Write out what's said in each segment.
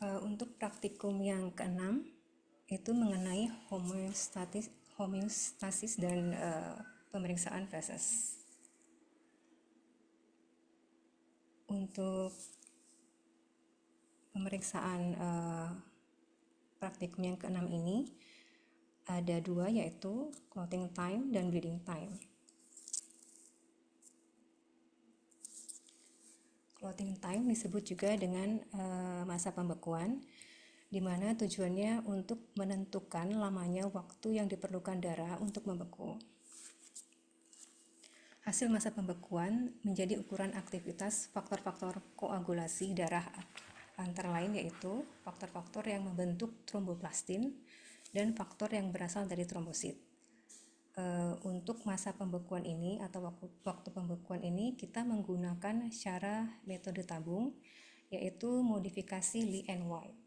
Untuk praktikum yang keenam itu mengenai homeostasis dan pemeriksaan feses. Untuk pemeriksaan praktikum yang keenam ini ada dua, yaitu clotting time dan bleeding time. Clotting time disebut juga dengan masa pembekuan, di mana tujuannya untuk menentukan lamanya waktu yang diperlukan darah untuk membeku. Hasil masa pembekuan menjadi ukuran aktivitas faktor-faktor koagulasi darah, antara lain yaitu faktor-faktor yang membentuk tromboplastin dan faktor yang berasal dari trombosit. Untuk masa pembekuan ini atau waktu pembekuan ini kita menggunakan cara metode tabung, yaitu modifikasi Lee and White.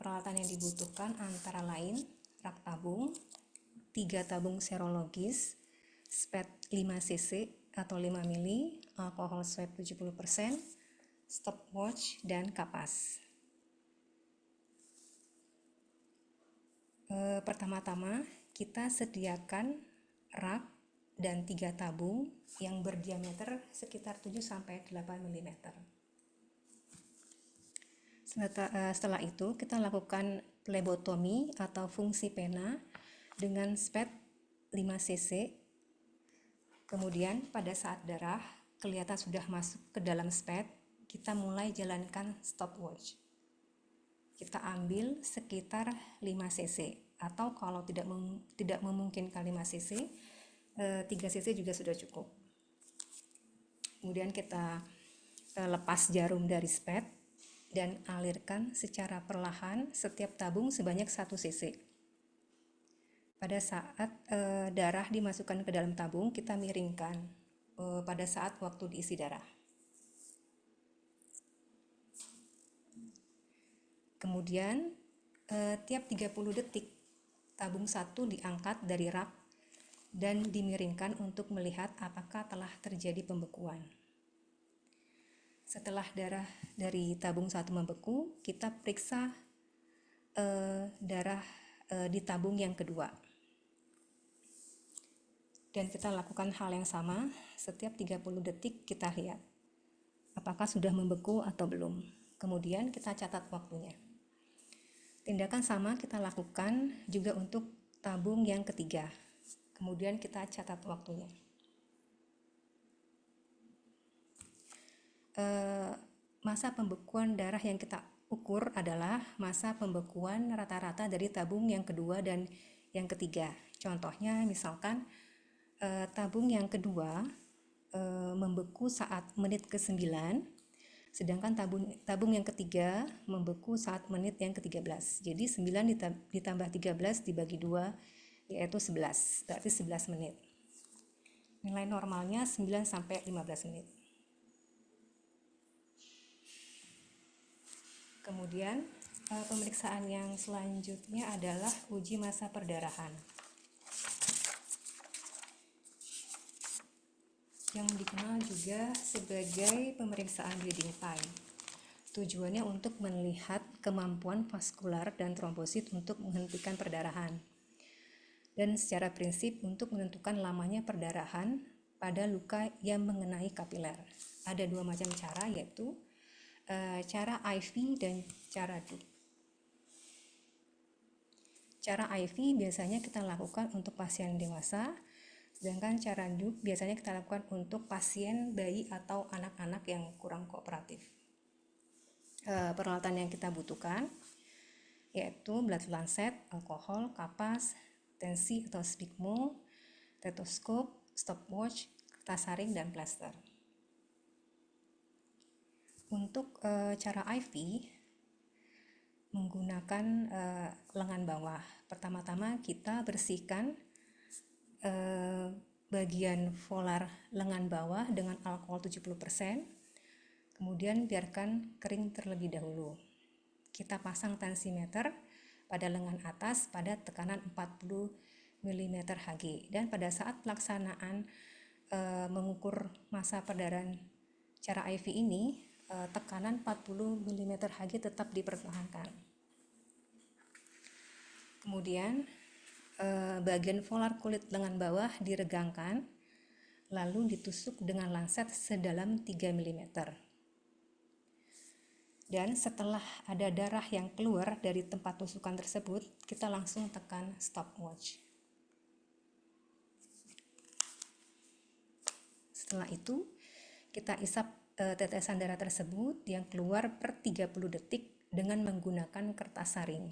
Peralatan yang dibutuhkan antara lain rak tabung, 3 tabung serologis, SPED 5 cc atau 5 mili, alkohol swab 70%, stopwatch, dan kapas. Pertama-tama kita sediakan rak dan 3 tabung yang berdiameter sekitar 7-8 mm. Setelah itu kita lakukan plebotomi atau fungsi pena dengan SPED 5 cc. Kemudian pada saat darah kelihatan sudah masuk ke dalam SPED, kita mulai jalankan stopwatch. Kita ambil sekitar 5 cc, atau kalau tidak memungkinkan 5 cc, 3 cc juga sudah cukup. Kemudian kita lepas jarum dari SPED dan alirkan secara perlahan setiap tabung sebanyak 1 cc. Pada saat darah dimasukkan ke dalam tabung, kita miringkan pada saat waktu diisi darah. Kemudian tiap 30 detik tabung 1 diangkat dari rak dan dimiringkan untuk melihat apakah telah terjadi pembekuan. Setelah darah dari tabung 1 membeku, kita periksa darah di tabung yang kedua. Dan kita lakukan hal yang sama, setiap 30 detik kita lihat apakah sudah membeku atau belum. Kemudian kita catat waktunya. Tindakan sama kita lakukan juga untuk tabung yang ketiga. Kemudian kita catat waktunya. Masa pembekuan darah yang kita ukur adalah masa pembekuan rata-rata dari tabung yang kedua dan yang ketiga. Contohnya misalkan tabung yang kedua membeku saat menit ke-9, sedangkan tabung yang ketiga membeku saat menit yang ke-13. Jadi 9 ditambah 13 dibagi 2 yaitu 11, berarti 11 menit. Nilai normalnya 9-15 menit. Kemudian pemeriksaan yang selanjutnya adalah uji massa perdarahan, yang dikenal juga sebagai pemeriksaan bleeding time. Tujuannya untuk melihat kemampuan vaskular dan trombosit untuk menghentikan perdarahan, dan secara prinsip untuk menentukan lamanya perdarahan pada luka yang mengenai kapiler. Ada 2 macam cara, yaitu cara IV dan cara DUP. Cara IV biasanya kita lakukan untuk pasien dewasa, sedangkan cara DUP biasanya kita lakukan untuk pasien bayi atau anak-anak yang kurang kooperatif. Peralatan yang kita butuhkan yaitu blood lancet, alkohol, kapas, tensi atau spigmo, stetoskop, stopwatch, kertas saring, dan plester. Untuk cara IV menggunakan lengan bawah. Pertama-tama kita bersihkan bagian volar lengan bawah dengan alkohol 70%, kemudian biarkan kering terlebih dahulu. Kita pasang tensimeter pada lengan atas pada tekanan 40 mm Hg, dan pada saat pelaksanaan mengukur massa perdarahan cara IV ini, tekanan 40 mm Hg tetap dipertahankan. Kemudian bagian volar kulit lengan bawah diregangkan, lalu ditusuk dengan lancet sedalam 3 mm. Dan setelah ada darah yang keluar dari tempat tusukan tersebut, kita langsung tekan stopwatch. Setelah itu, kita isap tetesan darah tersebut yang keluar per 30 detik dengan menggunakan kertas saring.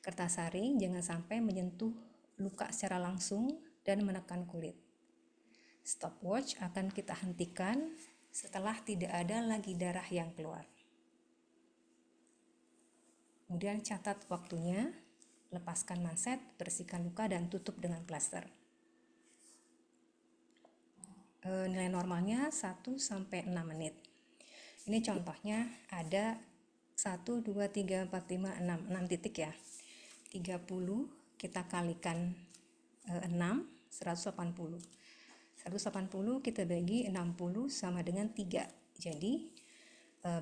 Kertas saring jangan sampai menyentuh luka secara langsung dan menekan kulit. Stopwatch akan kita hentikan setelah tidak ada lagi darah yang keluar. Kemudian catat waktunya, lepaskan manset, bersihkan luka dan tutup dengan plester. Nilai normalnya 1-6 menit. Ini contohnya ada 1, 2, 3, 4, 5, 6 titik ya. 30 kita kalikan 6, 180. 180 kita bagi 60 sama dengan 3. Jadi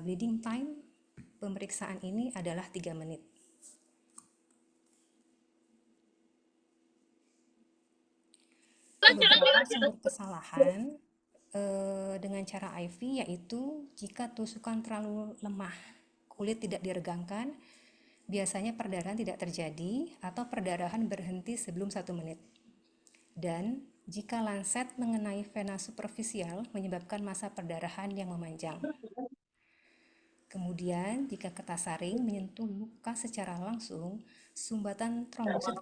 bleeding time pemeriksaan ini adalah 3 menit. Beberapa sumber kesalahan dengan cara IV yaitu jika tusukan terlalu lemah, kulit tidak diregangkan, biasanya perdarahan tidak terjadi atau perdarahan berhenti sebelum 1 menit. Dan jika lancet mengenai vena superficial menyebabkan masa perdarahan yang memanjang. Kemudian, jika kertas saring menyentuh luka secara langsung, sumbatan trombosit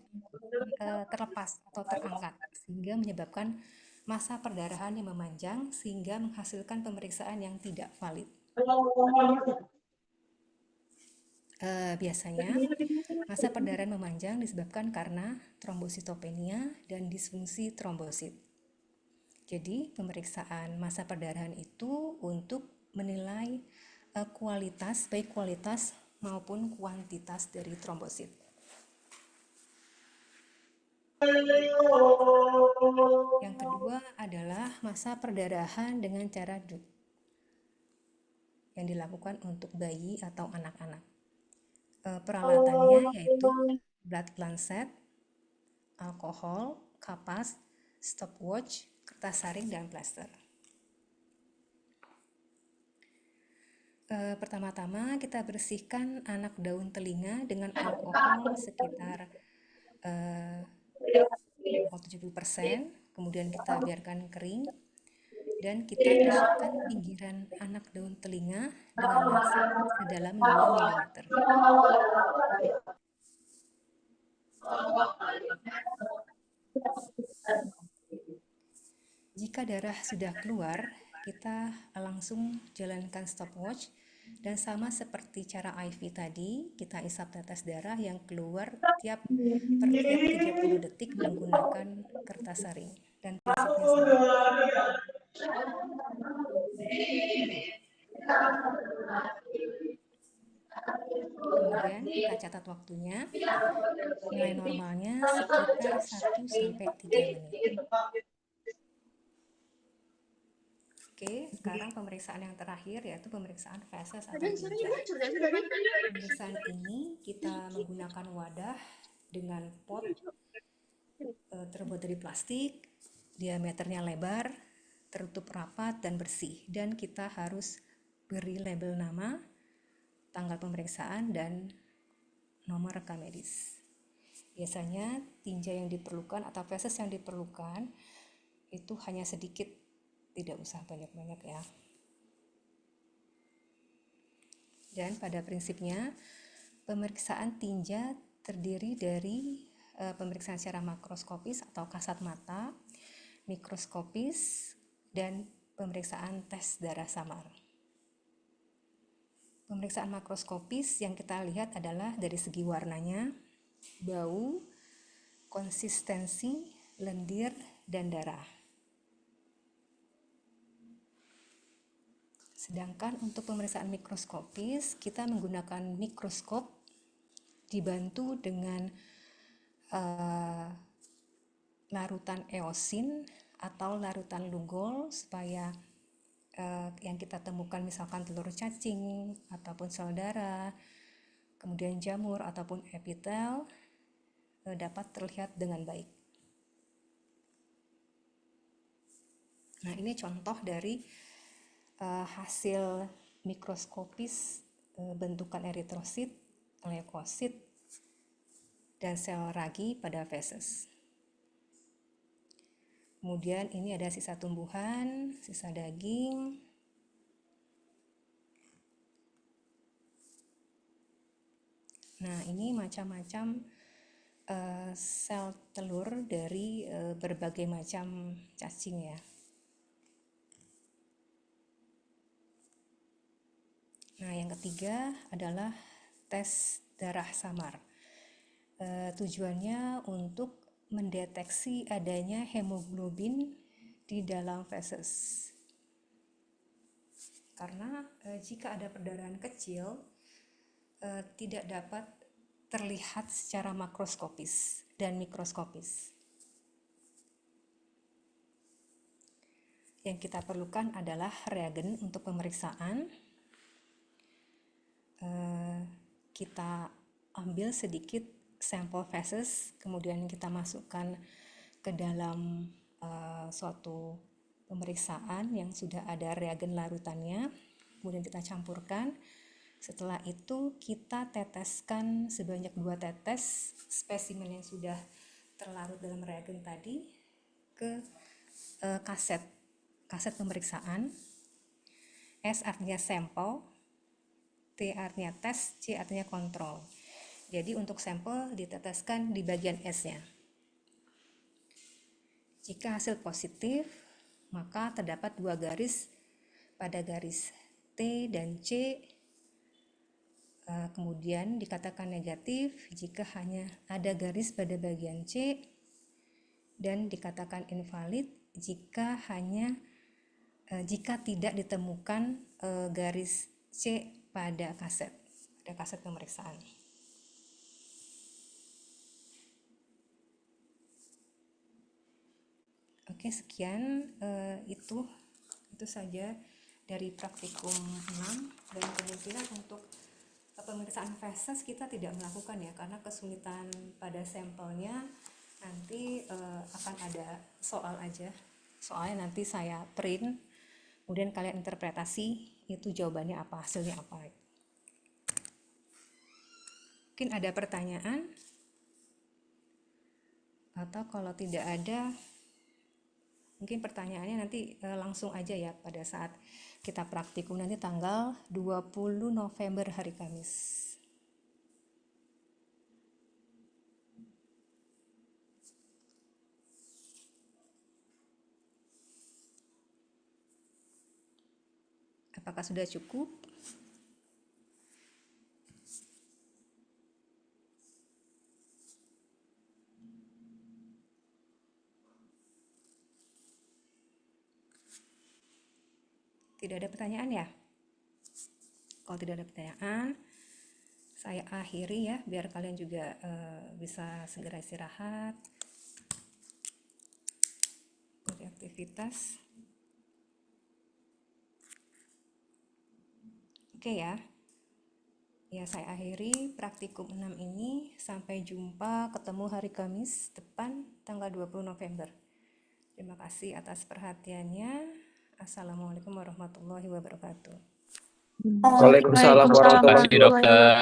terlepas atau terangkat, sehingga menyebabkan masa perdarahan yang memanjang, sehingga menghasilkan pemeriksaan yang tidak valid. Biasanya, masa perdarahan memanjang disebabkan karena trombositopenia dan disfungsi trombosit. Jadi, pemeriksaan masa perdarahan itu untuk menilai kualitas, baik kualitas maupun kuantitas dari trombosit. Yang kedua adalah masa perdarahan dengan cara DUT yang dilakukan untuk bayi atau anak-anak. Peralatannya yaitu blood lancet, alkohol, kapas, stopwatch, kertas saring, dan plester. Pertama-tama kita bersihkan anak daun telinga dengan alkohol sekitar 70%, kemudian kita biarkan kering dan kita tusukkan pinggiran anak daun telinga dengan lancet sedalam 2 mm. Jika darah sudah keluar, kita langsung jalankan stopwatch dan sama seperti cara IV tadi, kita isap tetes darah yang keluar per tiap 30 detik menggunakan kertas saring dan prinsipnya sama. Kemudian kita catat waktunya, nilai normalnya sekitar 1-3 menit. Oke, sekarang pemeriksaan yang terakhir yaitu pemeriksaan feses atau tinja. Pemeriksaan ini kita menggunakan wadah dengan pot terbuat dari plastik, diameternya lebar, tertutup rapat dan bersih, dan kita harus beri label nama, tanggal pemeriksaan, dan nomor rekam medis. Biasanya tinja yang diperlukan atau feses yang diperlukan itu hanya sedikit, tidak usah banyak-banyak ya. Dan pada prinsipnya pemeriksaan tinja terdiri dari pemeriksaan secara makroskopis atau kasat mata, mikroskopis, dan pemeriksaan tes darah samar. Pemeriksaan makroskopis yang kita lihat adalah dari segi warnanya, bau, konsistensi, lendir, dan darah. Sedangkan untuk pemeriksaan mikroskopis, kita menggunakan mikroskop dibantu dengan larutan eosin atau larutan lugol supaya yang kita temukan misalkan telur cacing ataupun sel darah, kemudian jamur ataupun epitel dapat terlihat dengan baik. Nah, ini contoh dari hasil mikroskopis bentukan eritrosit, leukosit, dan sel ragi pada feses. Kemudian ini ada sisa tumbuhan, sisa daging. Nah, ini macam-macam sel telur dari berbagai macam cacing ya. Nah, yang ketiga adalah tes darah samar. Tujuannya untuk mendeteksi adanya hemoglobin di dalam feses. Karena jika ada perdarahan kecil, tidak dapat terlihat secara makroskopis dan mikroskopis. Yang kita perlukan adalah reagen untuk pemeriksaan. Kita ambil sedikit sampel feses, kemudian kita masukkan ke dalam suatu pemeriksaan yang sudah ada reagen larutannya, kemudian kita campurkan. Setelah itu kita teteskan sebanyak 2 tetes spesimen yang sudah terlarut dalam reagen tadi ke kaset pemeriksaan. S artinya sampel, T artinya tes, C artinya kontrol. Jadi untuk sampel diteteskan di bagian S-nya. Jika hasil positif, maka terdapat 2 garis pada garis T dan C. Kemudian dikatakan negatif jika hanya ada garis pada bagian C, dan dikatakan invalid jika tidak ditemukan garis C pada kaset pemeriksaan. Oke, sekian itu saja dari praktikum 6, dan kemungkinan untuk pemeriksaan feses kita tidak melakukan ya, karena kesulitan pada sampelnya. Nanti akan ada soal aja, soalnya nanti saya print, kemudian kalian interpretasi itu jawabannya apa, hasilnya apa. Mungkin ada pertanyaan, atau kalau tidak ada, mungkin pertanyaannya nanti langsung aja ya pada saat kita praktikum nanti tanggal 20 November hari Kamis. Apakah sudah cukup? Tidak ada pertanyaan ya? Kalau tidak ada pertanyaan, saya akhiri ya, biar kalian juga bisa segera istirahat, beraktivitas. Oke ya. Ya, saya akhiri praktikum 6 ini. Sampai jumpa, ketemu hari Kamis depan tanggal 20 November. Terima kasih atas perhatiannya. Assalamualaikum warahmatullahi wabarakatuh. Waalaikumsalam warahmatullahi wabarakatuh.